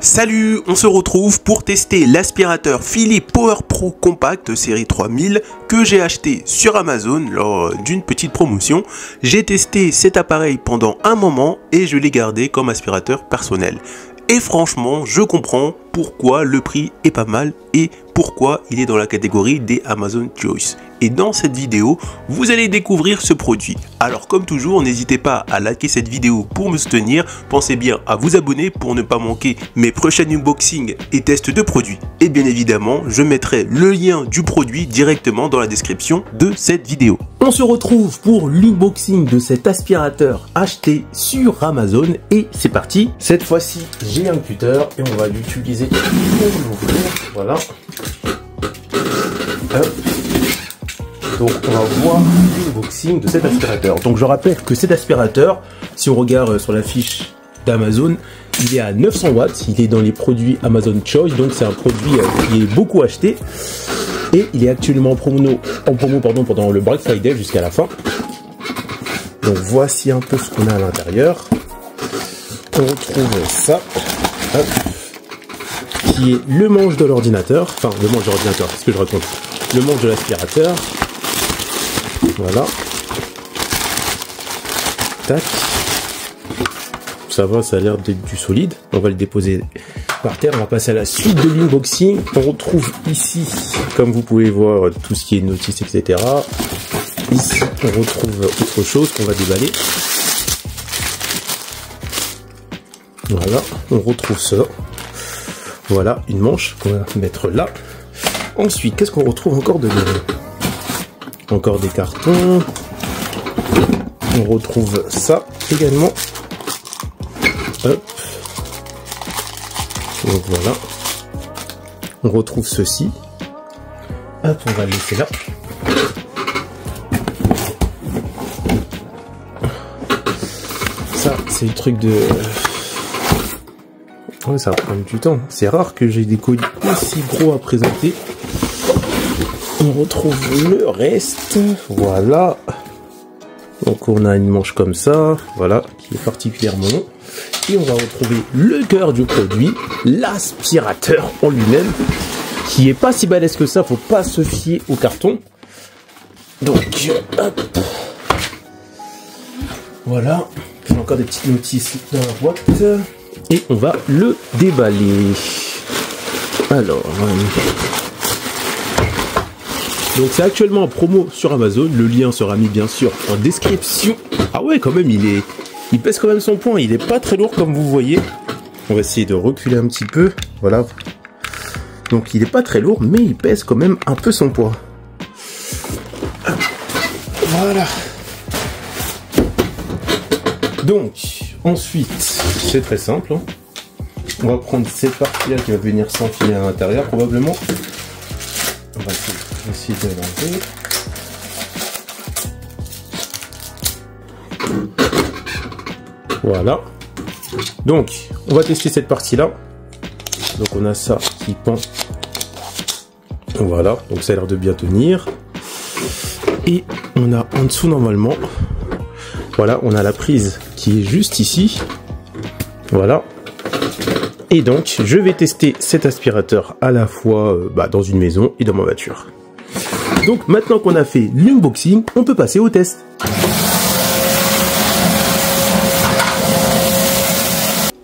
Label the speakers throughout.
Speaker 1: Salut, on se retrouve pour tester l'aspirateur Philips Power Pro Compact série 3000 que j'ai acheté sur Amazon lors d'une petite promotion. J'ai testé cet appareil pendant un moment et je l'ai gardé comme aspirateur personnel. Et franchement, je comprends pourquoi le prix est pas mal et pourquoi il est dans la catégorie des Amazon Choice. Et dans cette vidéo, vous allez découvrir ce produit. Alors comme toujours, n'hésitez pas à liker cette vidéo pour me soutenir. Pensez bien à vous abonner pour ne pas manquer mes prochains unboxings et tests de produits. Et bien évidemment, je mettrai le lien du produit directement dans la description de cette vidéo. On se retrouve pour l'unboxing de cet aspirateur acheté sur Amazon et c'est parti. Cette fois-ci, j'ai un cutter et on va l'utiliser pour l'ouvrir. Voilà. Hop. Donc on va voir l'unboxing de cet aspirateur. Donc je rappelle que cet aspirateur, si on regarde sur la fiche d'Amazon, il est à 900 watts, il est dans les produits Amazon Choice, donc c'est un produit qui est beaucoup acheté. Et il est actuellement en promo pendant le Black Friday jusqu'à la fin. Donc voici un peu ce qu'on a à l'intérieur. On retrouve ça, hop, qui est le manche de l'ordinateur, enfin le manche de l'ordinateur, qu'est-ce que je raconte, le manche de l'aspirateur. Voilà. Tac. Ça va, ça a l'air d'être du solide. On va le déposer par terre. On va passer à la suite de l'unboxing. On retrouve ici, comme vous pouvez voir, tout ce qui est notice, etc. Ici, on retrouve autre chose qu'on va déballer. Voilà, on retrouve ça. Voilà, une manche qu'on va mettre là. Ensuite, qu'est-ce qu'on retrouve encore dedans? Encore des cartons. On retrouve ça également. Hop. Donc voilà. On retrouve ceci. Hop, on va le laisser là. Ça, c'est le truc de... Ouais, ça va prendre du temps. C'est rare que j'ai des colis aussi gros à présenter. On retrouve le reste. Voilà. Donc on a une manche comme ça. Voilà, qui est particulièrement long. Et on va retrouver le cœur du produit, l'aspirateur en lui-même, qui est pas si balèze que ça. Faut pas se fier au carton. Donc, hop. Voilà. J'ai encore des petites notices dans la boîte. Et on va le déballer. Alors, donc c'est actuellement en promo sur Amazon. Le lien sera mis bien sûr en description. Ah ouais, quand même, il pèse quand même son poids. Il est pas très lourd comme vous voyez. On va essayer de reculer un petit peu. Voilà. Donc il est pas très lourd, mais il pèse quand même un peu son poids. Voilà. Donc ensuite, c'est très simple. Hein. On va prendre cette partie-là qui va venir s'enfiler à l'intérieur probablement. On va essayer de l'enlever. Voilà. Donc, on va tester cette partie-là. Donc, on a ça qui pend. Voilà. Donc, ça a l'air de bien tenir. Et on a en dessous, normalement, voilà, on a la prise qui est juste ici. Voilà. Et donc, je vais tester cet aspirateur à la fois dans une maison et dans ma voiture. Donc, maintenant qu'on a fait l'unboxing, on peut passer au test.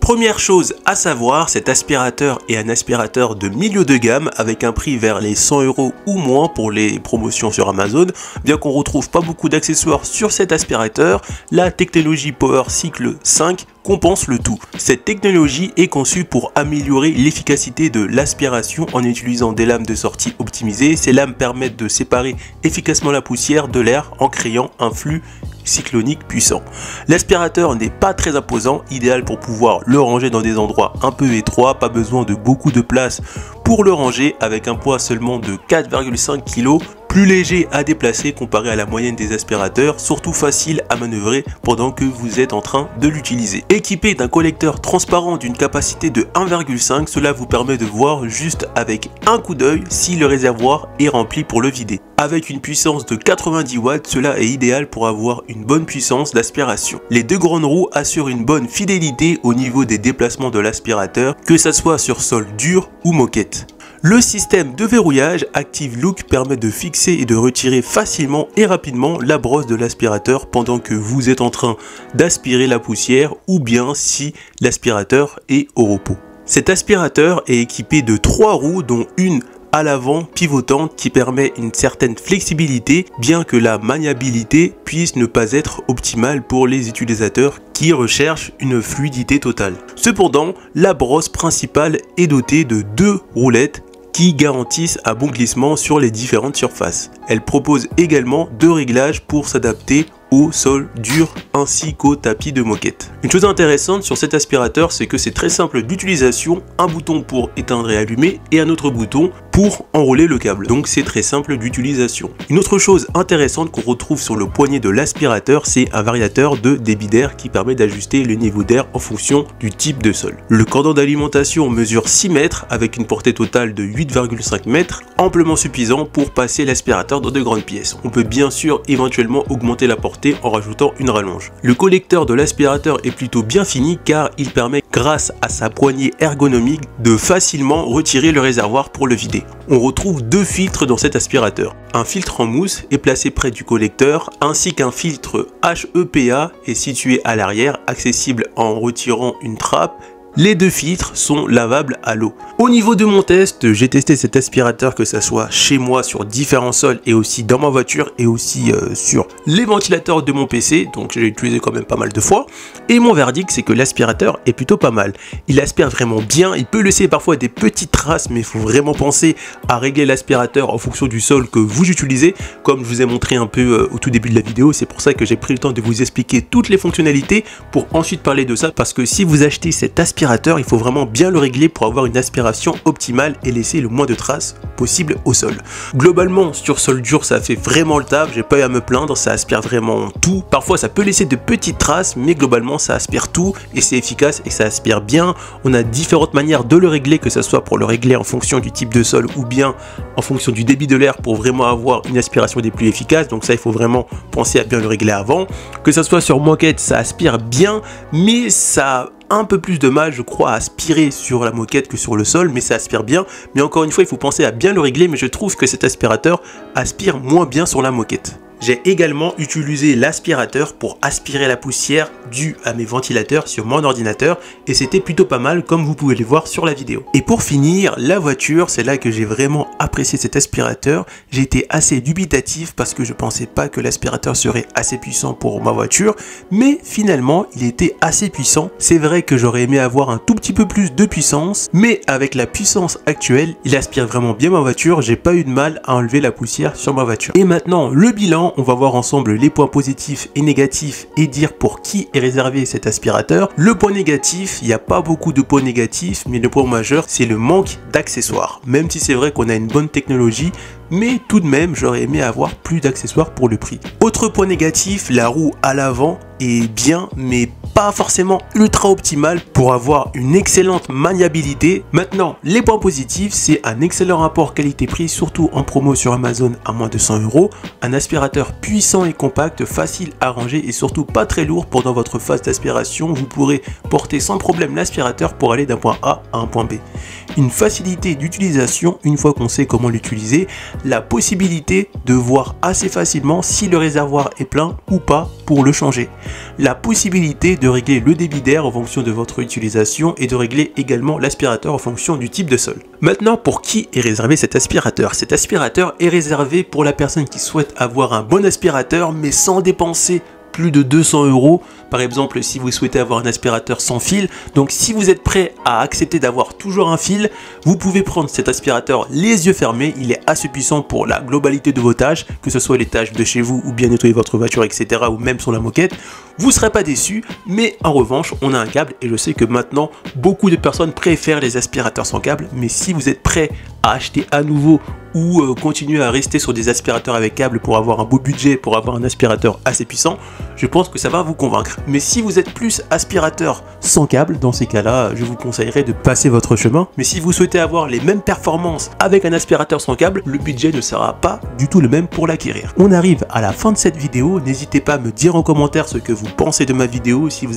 Speaker 1: Première chose à savoir, cet aspirateur est un aspirateur de milieu de gamme avec un prix vers les 100 € ou moins pour les promotions sur Amazon. Bien qu'on retrouve pas beaucoup d'accessoires sur cet aspirateur, la technologie Power Cycle 5 compense le tout. Cette technologie est conçue pour améliorer l'efficacité de l'aspiration en utilisant des lames de sortie optimisées. Ces lames permettent de séparer efficacement la poussière de l'air en créant un flux cyclonique puissant. L'aspirateur n'est pas très imposant, idéal pour pouvoir le ranger dans des endroits un peu étroits, pas besoin de beaucoup de place pour le ranger avec un poids seulement de 4,5 kg, plus léger à déplacer comparé à la moyenne des aspirateurs, surtout facile à manœuvrer pendant que vous êtes en train de l'utiliser. Équipé d'un collecteur transparent d'une capacité de 1,5, cela vous permet de voir juste avec un coup d'œil si le réservoir est rempli pour le vider. Avec une puissance de 90 watts, cela est idéal pour avoir une bonne puissance d'aspiration. Les deux grandes roues assurent une bonne fidélité au niveau des déplacements de l'aspirateur, que ça soit sur sol dur ou moquette. Le système de verrouillage Active Look permet de fixer et de retirer facilement et rapidement la brosse de l'aspirateur pendant que vous êtes en train d'aspirer la poussière ou bien si l'aspirateur est au repos. Cet aspirateur est équipé de 3 roues dont une à l'avant pivotante qui permet une certaine flexibilité bien que la maniabilité puisse ne pas être optimale pour les utilisateurs qui recherchent une fluidité totale. Cependant, la brosse principale est dotée de 2 roulettes qui garantissent un bon glissement sur les différentes surfaces. Elle propose également 2 réglages pour s'adapter au sol dur ainsi qu'au tapis de moquette. Une chose intéressante sur cet aspirateur, c'est que c'est très simple d'utilisation, un bouton pour éteindre et allumer et un autre bouton pour enrouler le câble. Donc c'est très simple d'utilisation. Une autre chose intéressante qu'on retrouve sur le poignet de l'aspirateur, c'est un variateur de débit d'air qui permet d'ajuster le niveau d'air en fonction du type de sol. Le cordon d'alimentation mesure 6 mètres avec une portée totale de 8,5 mètres, amplement suffisant pour passer l'aspirateur dans de grandes pièces. On peut bien sûr éventuellement augmenter la portée en rajoutant une rallonge. Le collecteur de l'aspirateur est plutôt bien fini car il permet, grâce à sa poignée ergonomique, de facilement retirer le réservoir pour le vider. On retrouve 2 filtres dans cet aspirateur. Un filtre en mousse est placé près du collecteur ainsi qu'un filtre HEPA est situé à l'arrière, accessible en retirant une trappe. Les 2 filtres sont lavables à l'eau. Au niveau de mon test, j'ai testé cet aspirateur que ça soit chez moi sur différents sols et aussi dans ma voiture et aussi sur les ventilateurs de mon PC, donc j'ai utilisé quand même pas mal de fois. Et mon verdict, c'est que l'aspirateur est plutôt pas mal. Il aspire vraiment bien, il peut laisser parfois des petites traces, mais il faut vraiment penser à régler l'aspirateur en fonction du sol que vous utilisez, comme je vous ai montré un peu au tout début de la vidéo. C'est pour ça que j'ai pris le temps de vous expliquer toutes les fonctionnalités pour ensuite parler de ça, parce que si vous achetez cet aspirateur, il faut vraiment bien le régler pour avoir une aspiration optimale et laisser le moins de traces possible au sol. Globalement, sur sol dur, ça fait vraiment le taf, j'ai pas eu à me plaindre, ça aspire vraiment tout. Parfois, ça peut laisser de petites traces, mais globalement, ça aspire tout et c'est efficace et ça aspire bien. On a différentes manières de le régler, que ce soit pour le régler en fonction du type de sol ou bien en fonction du débit de l'air pour vraiment avoir une aspiration des plus efficaces. Donc ça, il faut vraiment penser à bien le régler avant. Que ce soit sur moquette, ça aspire bien, mais ça un peu plus de mal, je crois, à aspirer sur la moquette que sur le sol, mais ça aspire bien. Mais encore une fois, il faut penser à bien le régler, mais je trouve que cet aspirateur aspire moins bien sur la moquette. J'ai également utilisé l'aspirateur pour aspirer la poussière due à mes ventilateurs sur mon ordinateur et c'était plutôt pas mal comme vous pouvez le voir sur la vidéo. Et pour finir, la voiture, c'est là que j'ai vraiment apprécié cet aspirateur. J'ai été assez dubitatif parce que je pensais pas que l'aspirateur serait assez puissant pour ma voiture, mais finalement il était assez puissant. C'est vrai que j'aurais aimé avoir un tout petit peu plus de puissance, mais avec la puissance actuelle, il aspire vraiment bien ma voiture. J'ai pas eu de mal à enlever la poussière sur ma voiture. Et maintenant, le bilan. On va voir ensemble les points positifs et négatifs et dire pour qui est réservé cet aspirateur. Le point négatif, il n'y a pas beaucoup de points négatifs, mais le point majeur, c'est le manque d'accessoires. Même si c'est vrai qu'on a une bonne technologie, mais tout de même, j'aurais aimé avoir plus d'accessoires pour le prix. Autre point négatif, la roue à l'avant est bien, mais pas forcément ultra optimale pour avoir une excellente maniabilité. Maintenant, les points positifs, c'est un excellent rapport qualité-prix, surtout en promo sur Amazon à moins de 100 €. Un aspirateur puissant et compact, facile à ranger et surtout pas très lourd pendant votre phase d'aspiration. Vous pourrez porter sans problème l'aspirateur pour aller d'un point A à un point B. Une facilité d'utilisation une fois qu'on sait comment l'utiliser. La possibilité de voir assez facilement si le réservoir est plein ou pas pour le changer. La possibilité de régler le débit d'air en fonction de votre utilisation et de régler également l'aspirateur en fonction du type de sol. Maintenant, pour qui est réservé cet aspirateur? Cet aspirateur est réservé pour la personne qui souhaite avoir un bon aspirateur mais sans dépenser plus de 200 €. Par exemple, si vous souhaitez avoir un aspirateur sans fil, donc si vous êtes prêt à accepter d'avoir toujours un fil, vous pouvez prendre cet aspirateur les yeux fermés. Il est assez puissant pour la globalité de vos tâches, que ce soit les tâches de chez vous ou bien nettoyer votre voiture, etc. ou même sur la moquette. Vous ne serez pas déçu, mais en revanche, on a un câble et je sais que maintenant, beaucoup de personnes préfèrent les aspirateurs sans câble, mais si vous êtes prêt à acheter à nouveau ou continuer à rester sur des aspirateurs avec câble pour avoir un beau budget, pour avoir un aspirateur assez puissant, je pense que ça va vous convaincre. Mais si vous êtes plus aspirateur sans câble, dans ces cas-là, je vous conseillerais de passer votre chemin. Mais si vous souhaitez avoir les mêmes performances avec un aspirateur sans câble, le budget ne sera pas du tout le même pour l'acquérir. On arrive à la fin de cette vidéo, n'hésitez pas à me dire en commentaire ce que vous pensez de ma vidéo. Si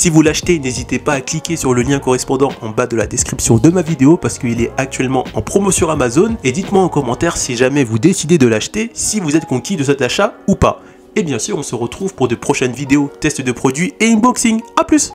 Speaker 1: vous l'achetez, n'hésitez pas à cliquer sur le lien correspondant en bas de la description de ma vidéo parce qu'il est actuellement en promo sur Amazon. Et dites-moi en commentaire si jamais vous décidez de l'acheter, si vous êtes conquis de cet achat ou pas. Et bien sûr, on se retrouve pour de prochaines vidéos, tests de produits et unboxing. A plus!